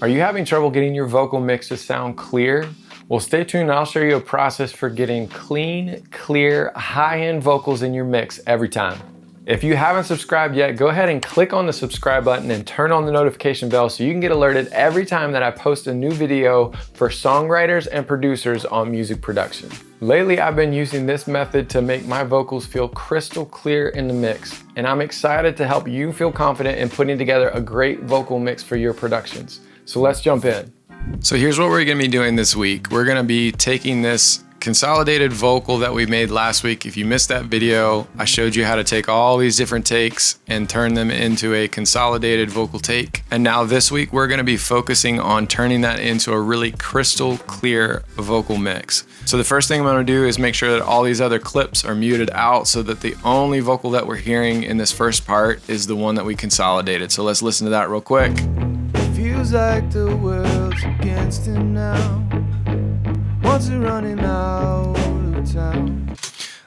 Are you having trouble getting your vocal mix to sound clear? Well, stay tuned. I'll show you a process for getting clean, clear, high-end vocals in your mix every time. If you haven't subscribed yet, go ahead and click on the subscribe button and turn on the notification bell so you can get alerted every time that I post a new video for songwriters and producers on music production. Lately, I've been using this method to make my vocals feel crystal clear in the mix, and I'm excited to help you feel confident in putting together a great vocal mix for your productions. So let's jump in. So here's what we're gonna be doing this week. We're gonna be taking this consolidated vocal that we made last week. If you missed that video, I showed you how to take all these different takes and turn them into a consolidated vocal take. And now this week, we're gonna be focusing on turning that into a really crystal clear vocal mix. So the first thing I'm gonna do is make sure that all these other clips are muted out so that the only vocal that we're hearing in this first part is the one that we consolidated. So let's listen to that real quick. Feels like the world's against him now. Wants it running out of town.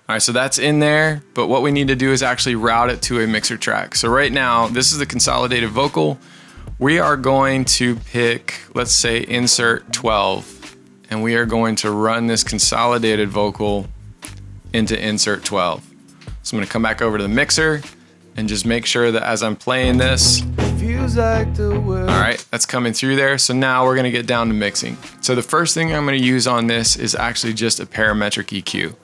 All right, so that's in there, but what we need to do is actually route it to a mixer track. So right now, this is the consolidated vocal. We are going to pick, let's say, insert 12, and we are going to run this consolidated vocal into insert 12. So I'm gonna come back over to the mixer and just make sure that as I'm playing this, Feels like the world. all right, that's coming through there. So now we're gonna get down to mixing. So the first thing I'm gonna use on this is actually just a parametric EQ.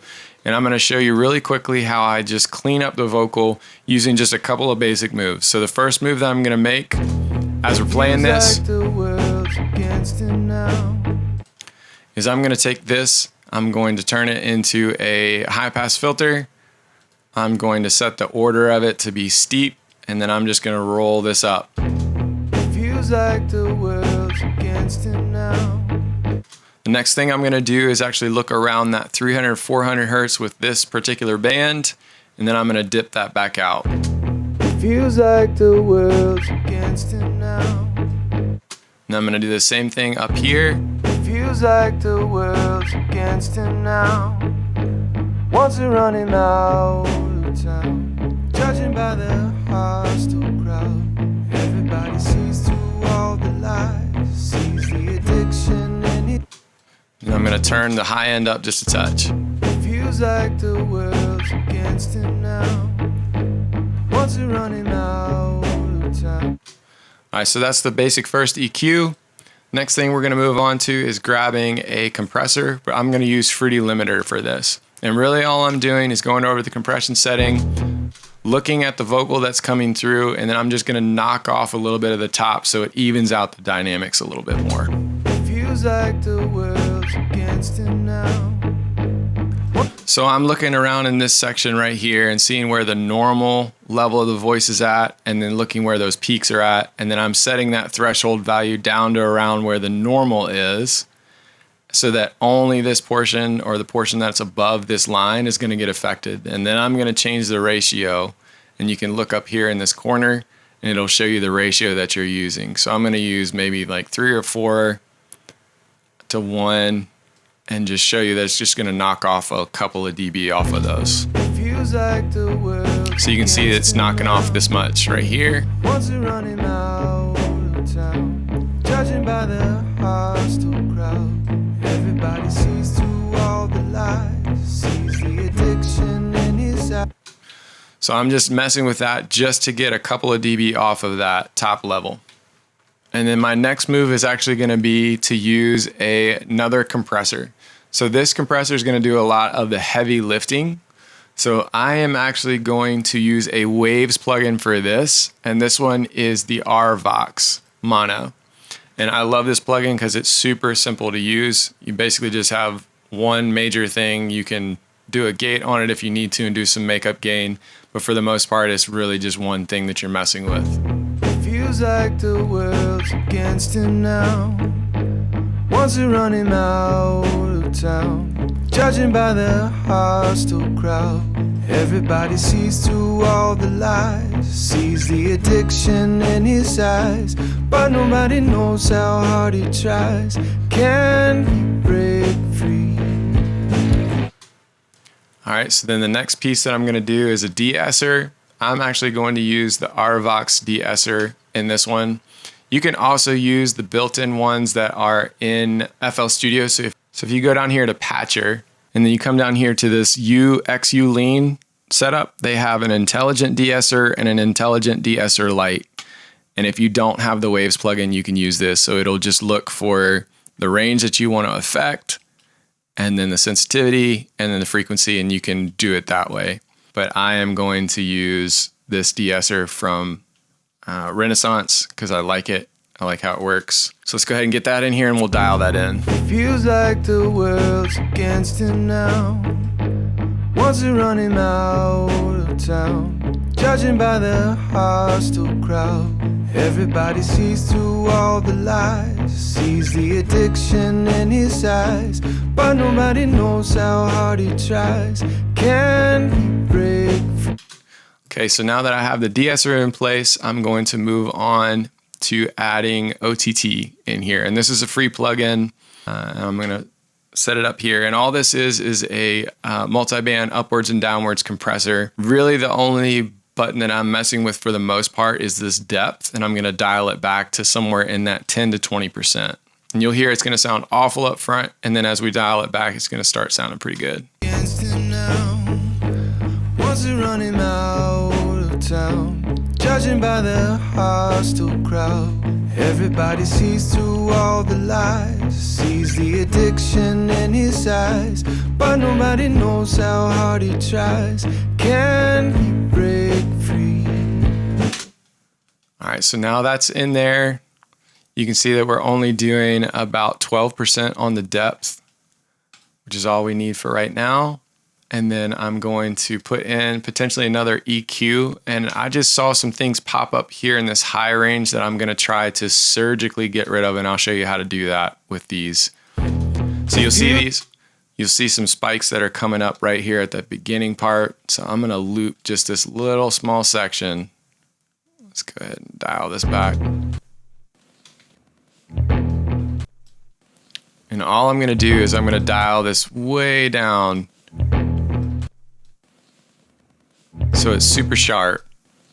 And I'm gonna show you really quickly how I just clean up the vocal using just a couple of basic moves. So the first move that I'm gonna make as we're playing this is I'm gonna take this, I'm going to turn it into a high pass filter. I'm going to set the order of it to be steep, and then I'm just gonna roll this up. Feels like the world's against him now. The next thing I'm gonna do is actually look around that 300, 400 hertz with this particular band, and then I'm gonna dip that back out. Feels like the world's against him now. And I'm gonna do the same thing up here. Feels like the world's against him now. Wants it running out of town. Judging by the hostile crowd, everybody sees through all the lies, sees the addiction in it. And I'm gonna turn the high end up just a touch. Feels like the world's against him now. Wants it running out of town. All right, so that's the basic first EQ. Next thing we're gonna move on to is grabbing a compressor, but I'm gonna use Fruity Limiter for this. And really all I'm doing is going over the compression setting, looking at the vocal that's coming through, and then I'm just gonna knock off a little bit of the top so it evens out the dynamics a little bit more. Feels like the world's against him now. So I'm looking around in this section right here and seeing where the normal level of the voice is at, and then looking where those peaks are at, and then I'm setting that threshold value down to around where the normal is, so that only this portion or the portion that's above this line is gonna get affected. And then I'm gonna change the ratio, and you can look up here in this corner and it'll show you the ratio that you're using. So I'm gonna use maybe like 3 or 4 to 1 and just show you that it's just gonna knock off a couple of dB off of those. Feels like the world. So you can see it's knocking off this much right here. Wants it running out of town. Judging by the hostile crowd. Everybody sees through all the lies, sees the addiction in his eyes. So I'm just messing with that just to get a couple of dB off of that top level. And then my next move is actually gonna be to use another compressor. So this compressor is gonna do a lot of the heavy lifting. So I am actually going to use a Waves plugin for this, and this one is the RVox Mono. And I love this plugin because it's super simple to use. You basically just have one major thing. You can do a gate on it if you need to and do some makeup gain. But for the most part, it's really just one thing that you're messing with. Feels like the world's against him now. Wants it running out of town. Judging by the hostile crowd. Everybody sees through all the lies, sees the addiction in his eyes, but nobody knows how hard he tries. Can he break free? All right, so then the next piece that I'm gonna do is a de-esser. I'm actually going to use the RVox de-esser in this one. You can also use the built-in ones that are in FL Studio. So if you go down here to Patcher, and then you come down here to this UXU Lean setup, they have an intelligent de-esser and an intelligent de-esser light. And if you don't have the Waves plugin, you can use this. So it'll just look for the range that you want to affect, and then the sensitivity, and then the frequency, and you can do it that way. But I am going to use this de-esser from Renaissance because I like it. I like how it works. So let's go ahead and get that in here and we'll dial that in. Feels like the world's against him now. Wants to run him out of town, judging by the hostile crowd. Everybody sees through all the lies, sees the addiction in his eyes, but nobody knows how hard he tries. Can he break free? Okay, so now that I have the de-esser in place, I'm going to move on to adding OTT in here. And this is a free plugin. I'm going to set it up here. And all this is a multiband upwards and downwards compressor. Really the only button that I'm messing with for the most part is this depth. And I'm going to dial it back to somewhere in that 10 to 20%. And you'll hear it's going to sound awful up front. And then as we dial it back, it's going to start sounding pretty good. Against him now, wants to run him out of town, judging by the hostile crowd. Everybody sees through all the lies, sees the addiction in his eyes, but nobody knows how hard he tries. Can he break free? All right, so now that's in there. You can see that we're only doing about 12% on the depth, which is all we need for right now. And then I'm going to put in potentially another EQ. And I just saw some things pop up here in this high range that I'm going to try to surgically get rid of. And I'll show you how to do that with these. So you'll see these. You'll see some spikes that are coming up right here at the beginning part. So I'm going to loop just this little small section. Let's go ahead and dial this back. And all I'm going to do is I'm going to dial this way down so it's super sharp.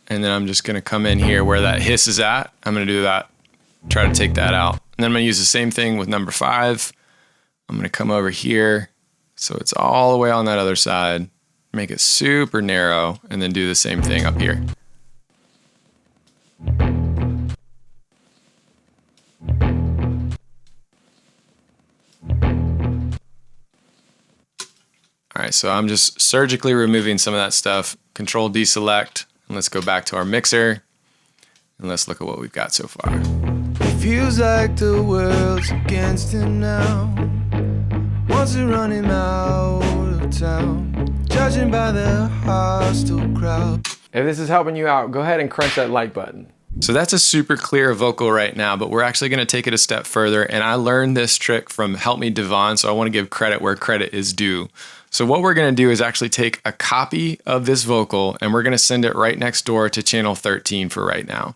And then I'm just going to come in here where that hiss is at. I'm going to do that, try to take that out. And then I'm going to use the same thing with number 5. I'm going to come over here so it's all the way on that other side, make it super narrow, and then do the same thing up here. All right, so I'm just surgically removing some of that stuff. Control deselect, and let's go back to our mixer, and let's look at what we've got so far. It feels like the world's against him now. Wants to run him out of town, judging by the hostile crowd. If this is helping you out, go ahead and crunch that like button. So that's a super clear vocal right now, but we're actually going to take it a step further. And I learned this trick from Help Me Devon, so I want to give credit where credit is due. So what we're going to do is actually take a copy of this vocal and we're going to send it right next door to channel 13 for right now.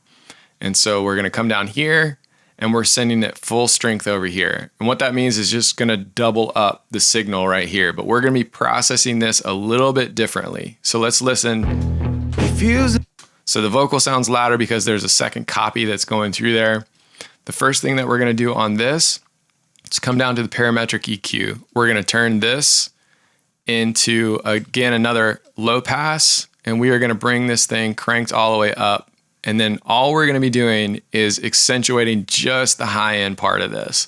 And so we're going to come down here and we're sending it full strength over here. And what that means is just going to double up the signal right here, but we're going to be processing this a little bit differently. So let's listen. So the vocal sounds louder because there's a second copy that's going through there. The first thing that we're going to do on this is come down to the parametric EQ. We're going to turn this into, again, another low pass, and we are going to bring this thing cranked all the way up. And then all we're going to be doing is accentuating just the high end part of this.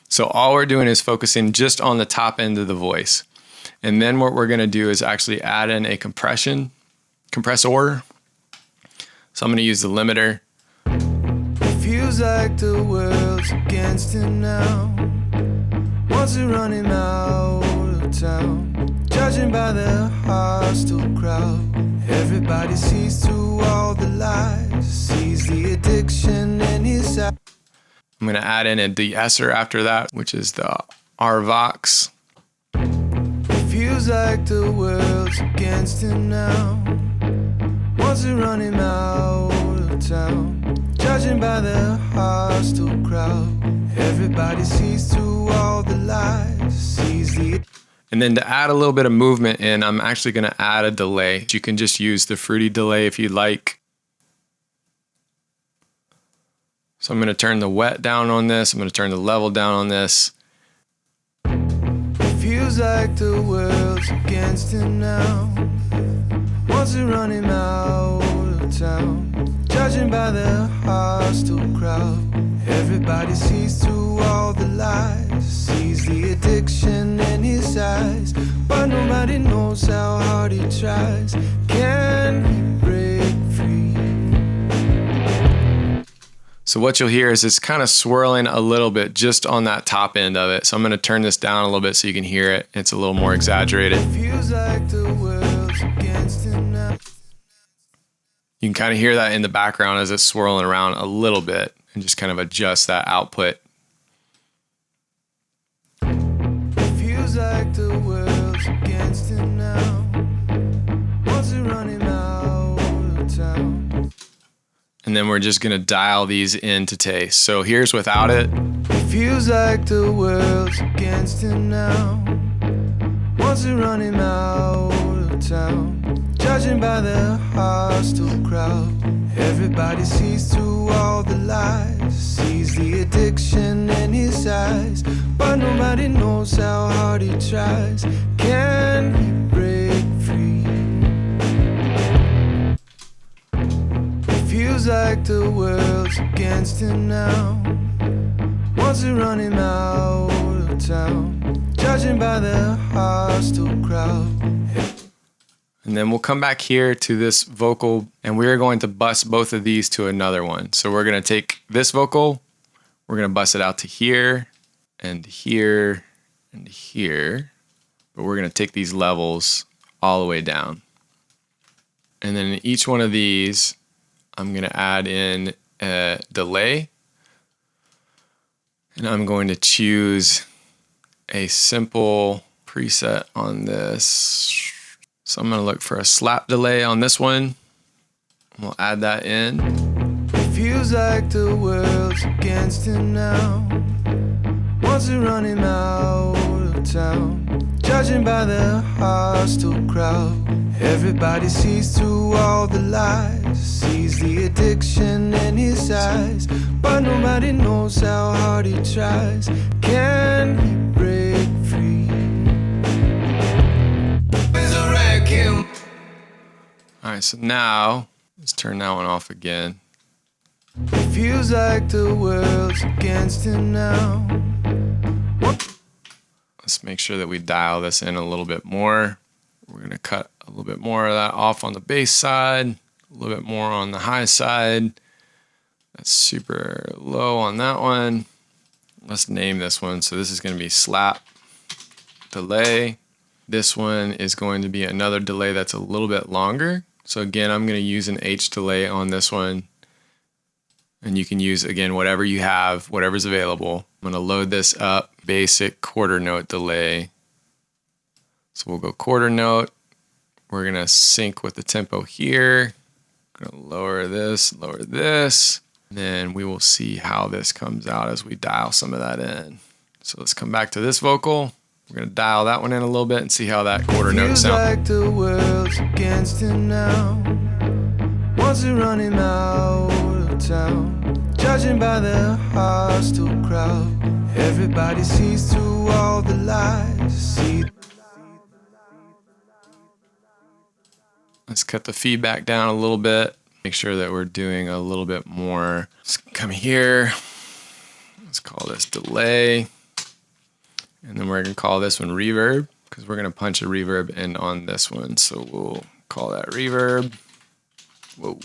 So all we're doing is focusing just on the top end of the voice. And then what we're going to do is actually add in a compressor. So I'm going to use the limiter. It feels like the world's against him now. Wants to run him out of town, judging by the hostile crowd. Everybody sees through all the lies, sees the addiction in his eyes. I'm going to add in a de-esser after that, which is the RVox. It feels like the world's against him now. Wants to run him out of town, judging by the hostile crowd. Everybody sees through all the lies, sees the... And then to add a little bit of movement in, I'm actually going to add a delay. You can just use the fruity delay if you like. So I'm going to turn the wet down on this. I'm going to turn the level down on this. It feels like the world's against him now. Wants to run him out of town. Judging by the hostile crowd. Everybody sees through all the lies. Sees the addiction in his eyes. But nobody knows how hard he tries. Can he break free? So what you'll hear is it's kind of swirling a little bit just on that top end of it. So I'm going to turn this down a little bit so you can hear it. It's a little more exaggerated. Feels like the world's against him now. You can kind of hear that in the background as it's swirling around a little bit and just kind of adjust that output. Feels like the world's against him now. Wants to run him out of town. And then we're just going to dial these in to taste. So here's without it. It feels like the world's against him now. Wants to run him out of town. Judging by the hostile crowd. Everybody sees through all the lies. Sees the addiction in his eyes. But nobody knows how hard he tries. Can he break free? Feels like the world's against him now. Wants to run him out of town. Judging by the hostile crowd. And then we'll come back here to this vocal and we're going to bust both of these to another one. So we're going to take this vocal, we're going to bust it out to here and here and here. But we're going to take these levels all the way down. And then in each one of these, I'm going to add in a delay. And I'm going to choose a simple preset on this. So I'm going to look for a slap delay on this one. We'll add that in. It feels like the world's against him now. Wants to run him out of town. Judging by the hostile crowd. Everybody sees through all the lies. Sees the addiction in his eyes. But nobody knows how hard he tries. Can he break free? All right, so now let's turn that one off again. It feels like the world's against him now. Let's make sure that we dial this in a little bit more. We're going to cut a little bit more of that off on the bass side, a little bit more on the high side. That's super low on that one. Let's name this one. So this is going to be slap delay. This one is going to be another delay that's a little bit longer. So again, I'm going to use an H delay on this one. And you can use, again, whatever you have, whatever's available. I'm going to load this up, basic quarter note delay. So we'll go quarter note. We're going to sync with the tempo here. Going to lower this. Then we will see how this comes out as we dial some of that in. So let's come back to this vocal. We're going to dial that one in a little bit and see how that quarter note sounds. Feels like the world's against him now. Wants to run him out of town. Judging by the hostile crowd. Everybody sees through all the lies. Let's cut the feedback down a little bit. Make sure that we're doing a little bit more. Let's come here. Let's call this delay. And then we're going to call this one reverb because we're going to punch a reverb in on this one. So we'll call that reverb. Whoa.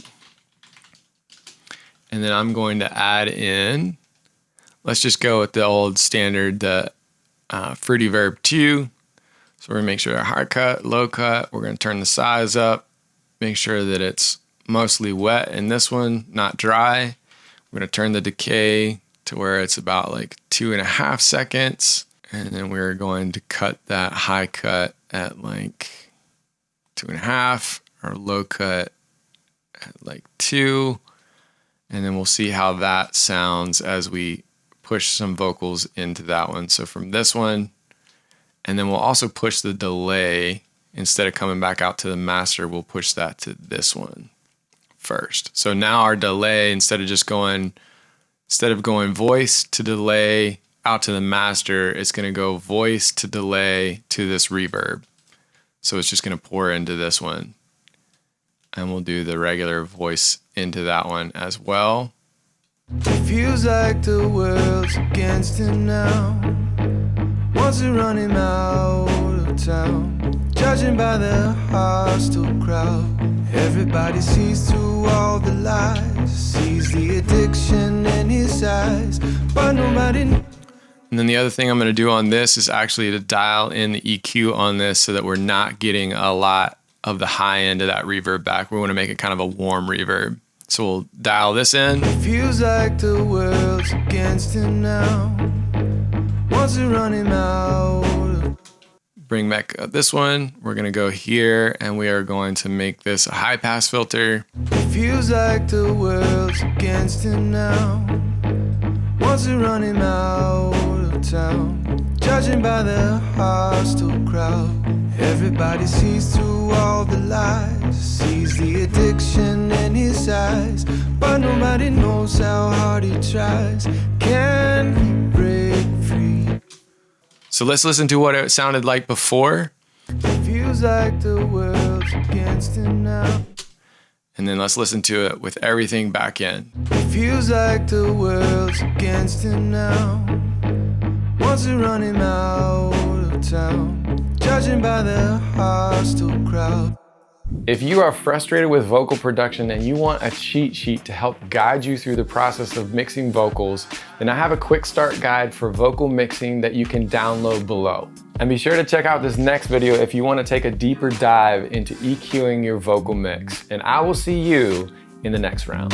And then I'm going to add in, let's just go with the old standard Fruity Verb 2. So we're going to make sure our high cut, low cut. We're going to turn the size up. Make sure that it's mostly wet in this one, not dry. We're going to turn the decay to where it's about like 2.5 seconds. And then we're going to cut that high cut at like 2.5, or low cut at like 2. And then we'll see how that sounds as we push some vocals into that one. So from this one, And then we'll also push the delay. Instead of coming back out to the master, we'll push that to this one first. So now our delay, instead of going voice to delay out to the master, it's going to go voice to delay to this reverb. So it's just going to pour into this one. And we'll do the regular voice into that one as well. It feels like the world's against him now. Wants to run him out of town. Judging by the hostile crowd. Everybody sees through all the lies. Sees the addiction in his eyes. But nobody. And then the other thing I'm going to do on this is actually to dial in the EQ on this so that we're not getting a lot of the high end of that reverb back. We want to make it kind of a warm reverb. So we'll dial this in. It feels like the world's against him now. Wants to run him out. Bring back this one. We're going to go here and we are going to make this a high pass filter. It feels like the world's against him now. Wants to run him out of town. Judging by the hostile crowd. Everybody sees through all the lies. Sees the addiction in his eyes. But nobody knows how hard he tries. Can he break free? So let's listen to what it sounded like before. It feels like the world's against him now. And then let's listen to it with everything back in. It feels like the world's against him now. Wants to run him out of town. Judging by the hostile crowd. If you are frustrated with vocal production and you want a cheat sheet to help guide you through the process of mixing vocals, then I have a quick start guide for vocal mixing that you can download below. And be sure to check out this next video if you want to take a deeper dive into EQing your vocal mix. And I will see you in the next round.